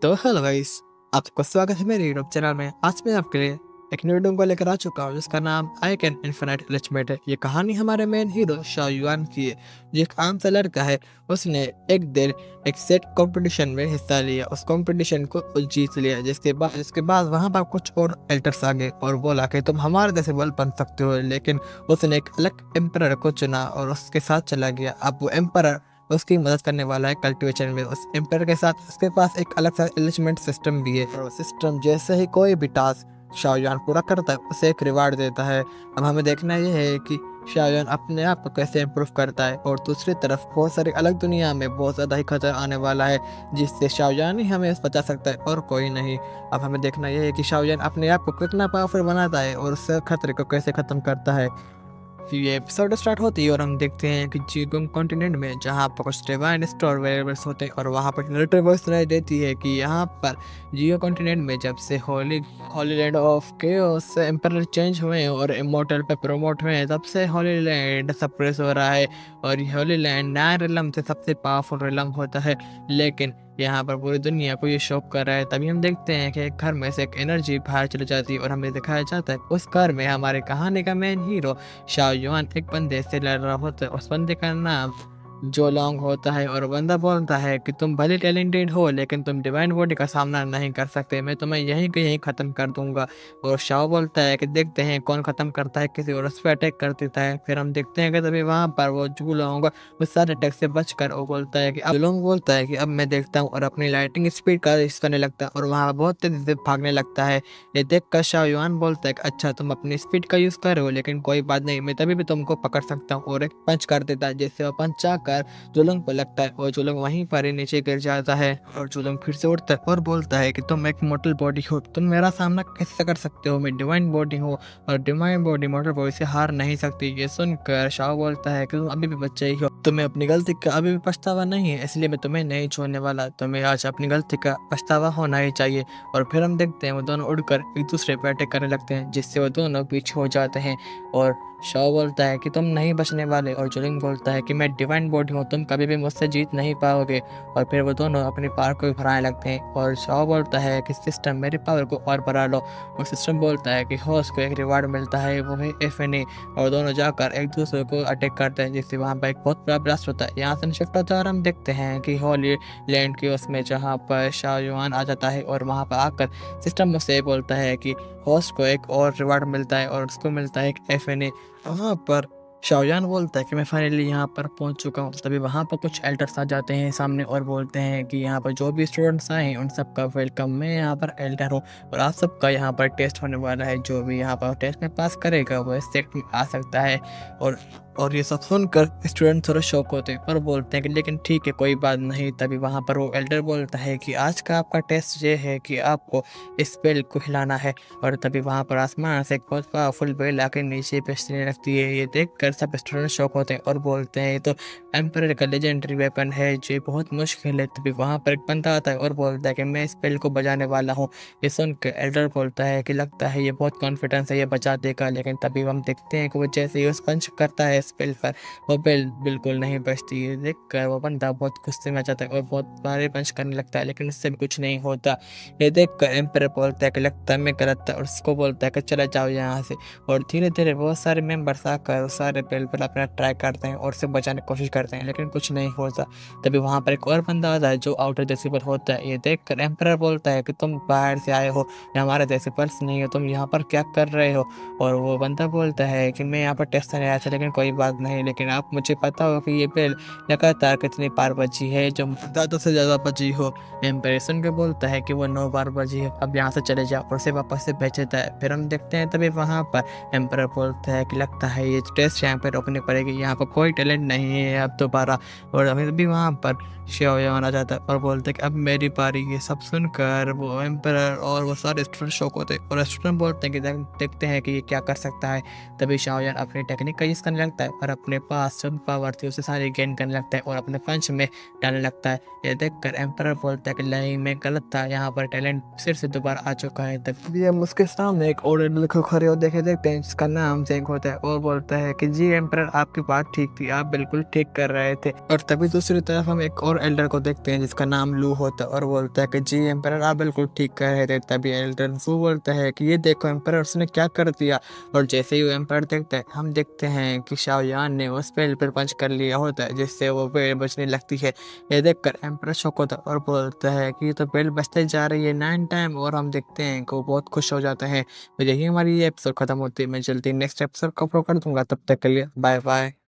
तो hello guys, आपका स्वागत है मेरे यूट्यूब चैनल में। आज मैं आपके लिए एक न्यू वीडियो को लेकर आ चुका हूँ जिसका नाम आई कैन इन्फिनिट एलिचमेंट है। ये कहानी हमारे मेन हीरो शाओ युआन की है, जो एक आम सा लड़का है। उसने एक दिन एक सेट कंपटीशन में हिस्सा लिया, उस कंपटीशन को जीत लिया। जिसके बाद वहाँ पर कुछ और एल्टर्स आ गए और बोला कि तुम हमारे जैसे बल बन सकते हो, लेकिन उसने एक अलग एम्परर को चुना और उसके साथ चला गया। अब वो एम्परर उसकी मदद करने वाला है कल्टीवेशन में। उस एम्पायर के साथ उसके पास एक अलग सा एलिचमेंट सिस्टम भी है, और सिस्टम जैसे ही कोई भी टास्क शाओयान पूरा करता है उसे एक रिवार्ड देता है। अब हमें देखना यह है कि शाओयान अपने आप को कैसे इम्प्रूव करता है। और दूसरी तरफ बहुत सारी अलग दुनिया में बहुत ज़्यादा ही खतरा आने वाला है, जिससे शाओयान ही हमें बचा सकता है और कोई नहीं। अब हमें देखना यह है कि शाओयान अपने आप को कितना पावरफुल बनाता है और उस खतरे को कैसे ख़त्म करता है। फिर ये एपिसोड स्टार्ट होती है और हम देखते हैं कि जीगोंग कॉन्टिनेंट में, जहाँ पर कुछ डिवाइन स्टोर वेरिएबल्स होते हैं, और वहाँ पर मिलिट्री वॉइस सुनाई देती है कि यहाँ पर जियो कॉन्टिनेंट में जब से Holi land of chaos emperor change हुए हैं और इमोर्टल पे प्रमोट हुए हैं, तब से होली लैंड सप्रेस हो रहा है। और ये होली लैंड नाइन रिलम से सबसे पावरफुल रिलम होता है, लेकिन यहाँ पर पूरी दुनिया को ये शॉक कर रहा है। तभी हम देखते हैं कि एक घर में से एक एनर्जी बाहर चली जाती है और हमें दिखाया जाता है उस घर में हमारे कहानी का मेन हीरो शाओ युआन एक बंदे से लड़ रहा होता है। उस बंदे का नाम जो लॉन्ग होता है, और बंदा बोलता है कि तुम भले टैलेंटेड हो लेकिन तुम डिवाइन बॉडी का सामना नहीं कर सकते, मैं तुम्हें यहीं के यहीं ख़त्म कर दूंगा। और शाओ बोलता है कि देखते हैं कौन ख़त्म करता है किसी और, उस पर अटैक कर देता है। फिर हम देखते हैं कि तभी वहाँ पर वो जू लॉन्ग उस सारे अटैक से बचकर वो बोलता है कि अब लॉन्ग बोलता है कि अब मैं देखता हूँ, और अपनी लाइटिंग स्पीड का यूज़ करने लगता है और वहाँ बहुत तेज़ी से भागने लगता है। ये देख कर शाओ युआन बोलता है कि अच्छा तुम अपनी स्पीड का यूज़ कर रहे हो, लेकिन कोई बात नहीं, मैं तभी भी तुमको पकड़ सकता हूँ। और एक पंच कर देता है, जिससे वो पंच आकर जुलंग पर लगता है और जुलंग वहीं पर ही नीचे गिर जाता है। और जुलंग फिर से उठता है और बोलता है कि तुम एक मोटल बॉडी हो, तुम मेरा सामना कैसे कर सकते हो, मैं डिवाइन बॉडी हूँ और डिवाइन बॉडी मोटल बॉडी से हार नहीं सकती। ये सुनकर शाओ बोलता है कि तुम अभी भी बच्चे ही हो, तुम्हें अपनी गलती का अभी भी पछतावा नहीं है, इसलिए मैं तुम्हें नहीं छोड़ने वाला, तुम्हें आज अपनी गलती का पछतावा होना ही चाहिए। और फिर हम देखते हैं वो दोनों उड़कर एक दूसरे पर अटैक करने लगते हैं, जिससे वो दोनों पीछे हो जाते हैं। और शाओ बोलता है कि तुम नहीं बचने वाले, और जुलिंग बोलता है कि मैं डिवाइन बॉडी हूँ, तुम कभी भी मुझसे जीत नहीं पाओगे। और फिर वो दोनों अपनी पावर को बढ़ाने लगते हैं, और शाओ बोलता है कि सिस्टम मेरी पावर को और बढ़ा लो। और सिस्टम बोलता है कि होस्ट को एक रिवार्ड मिलता है, वो है एफएनए। और दोनों जाकर एक दूसरे को अटैक करते हैं, जिससे वहाँ पर एक बहुत बड़ा ब्लास्ट होता है। यहाँ से शिफ्ट होता है और हम देखते हैं कि होली लैंड की उसमें, जहाँ पर शाओ युआन आ जाता है और वहाँ पर आकर सिस्टम से बोलता है कि होस्ट को एक और रिवार्ड मिलता है और उसको मिलता है एक एफएनए। वहाँ पर शाओ युआन बोलता है कि मैं फाइनली यहाँ पर पहुँच चुका हूँ। तभी वहाँ पर कुछ एल्डर्स आ जाते हैं सामने और बोलते हैं कि यहाँ पर जो भी स्टूडेंट्स आए हैं उन सबका वेलकम, मैं यहाँ पर एल्डर हूँ और आप सबका यहाँ पर टेस्ट होने वाला है, जो भी यहाँ पर टेस्ट में पास करेगा वो इस सेक्ट में आ सकता है। और ये सब सुनकर स्टूडेंट थोड़ा शौक होते हैं और बोलते हैं कि लेकिन ठीक है कोई बात नहीं। तभी वहाँ पर वो एल्डर बोलता है कि आज का आपका टेस्ट ये है कि आपको इस बेल को हिलाना है। और तभी वहाँ पर आसमान से एक बहुत पावरफुल बेल आके नीचे पिसने लगती है। ये देखकर सब स्टूडेंट शौक होते हैं और बोलते हैं ये तो एम्परर का लेजेंडरी वेपन है, जो बहुत मुश्किल है। तभी वहाँ पर एक बंदा आता है और बोलता है कि मैं इस बेल को बजाने वाला हूँ। ये सुनकर एल्डर बोलता है कि लगता है ये बहुत कॉन्फिडेंस है, ये बजा देगा। लेकिन तभी हम देखते हैं कि वो जैसे ही उस पंच करता है बेल पर, वो बेल बिल्कुल नहीं बजती है। देखकर वो बंदा बहुत गुस्से में आ जाता है और बहुत बारे पंच करने लगता है, लेकिन इससे भी कुछ नहीं होता। ये देखकर एम्परर बोलता है कि लगता है मैं गलत था, और उसको बोलता है कि चला जाओ यहाँ से। और धीरे धीरे बहुत सारे मेंबर्स आकर उस सारे बेल पर अपना ट्राई करते हैं और उसे बचाने की कोशिश करते हैं, लेकिन कुछ नहीं होता। तभी वहाँ पर एक और बंदा आता है जो आउटर डेसिबल होता है। ये देखकर एम्परर बोलता है कि तुम बाहर से आए हो, ये हमारे डेसिबल्स नहीं हो, तुम यहाँ पर क्या कर रहे हो। और वो बंदा बोलता है कि मैं यहाँ पर टेस्ट करने आया था, लेकिन कोई बात नहीं, लेकिन आप मुझे पता हो कि ये बेल लगातार कितनी बार बजी है, जो ज़्यादा से ज़्यादा बजी हो। एम्परर सुन के बोलता है कि वो 9 बार बजी है, अब यहाँ से चले जाओ, और उसे वापस से भेज देता है। फिर हम देखते हैं तभी वहाँ पर एम्परर बोलता है कि लगता है ये टेस्ट यहाँ पर रोकनी पड़ेगी, यहाँ पर कोई टैलेंट नहीं है अब दोबारा। और अभी भी वहाँ पर शाओ युआन आ जाता है और बोलते हैं कि अब मेरी बारी। ये सब सुनकर वो एम्परर और वो सारे स्टूडेंट शौक होते हैं और स्टूडेंट बोलते हैं कि देखते हैं कि ये क्या कर सकता है। तभी शाओ युआन अपनी टेक्निक का यूज़ करने लगता है और अपने पास सुपर पावर थी उसे सारी गेन करने लगता है और अपने पंच में डालने लगता है। ये देखकर एम्परर बोलता है कि नहीं, मैं गलत था, यहाँ पर टैलेंट फिर से दोबारा आ चुका है। तभी हम उसके सामने एक और लड़के खड़े हो देखे देखते हैं जिसका नाम जेंग होता है और बोलता है कि जी एम्परर, आपकी बात ठीक थी, आप बिल्कुल ठीक कर रहे थे। और तभी दूसरी तरफ हम एक और एल्डर को देखते हैं जिसका नाम लू होता है और बोलता है कि जी एम्परर, आप बिल्कुल ठीक कर रहे थे। तभी एल्डर लू बोलता है कि ये देखो एम्परर, उसने क्या कर दिया। और जैसे ही वो एम्परर देखता है, हम देखते हैं कि शाओयान ने उस पेड़ पर पंच कर लिया होता है जिससे वो पेड़ बचने लगती है। ये देखकर एम्परर शॉक होता है और बोलता है कि ये तो पेड़ बचते जा रही है 9 टाइम। और हम देखते हैं कि वो बहुत खुश हो जाते हैं। तो यही हमारी ये एपिसोड खत्म होती है। मैं जल्दी नेक्स्ट एपिसोड को अपलोड कर दूंगा, तब तक के लिए बाय बाय।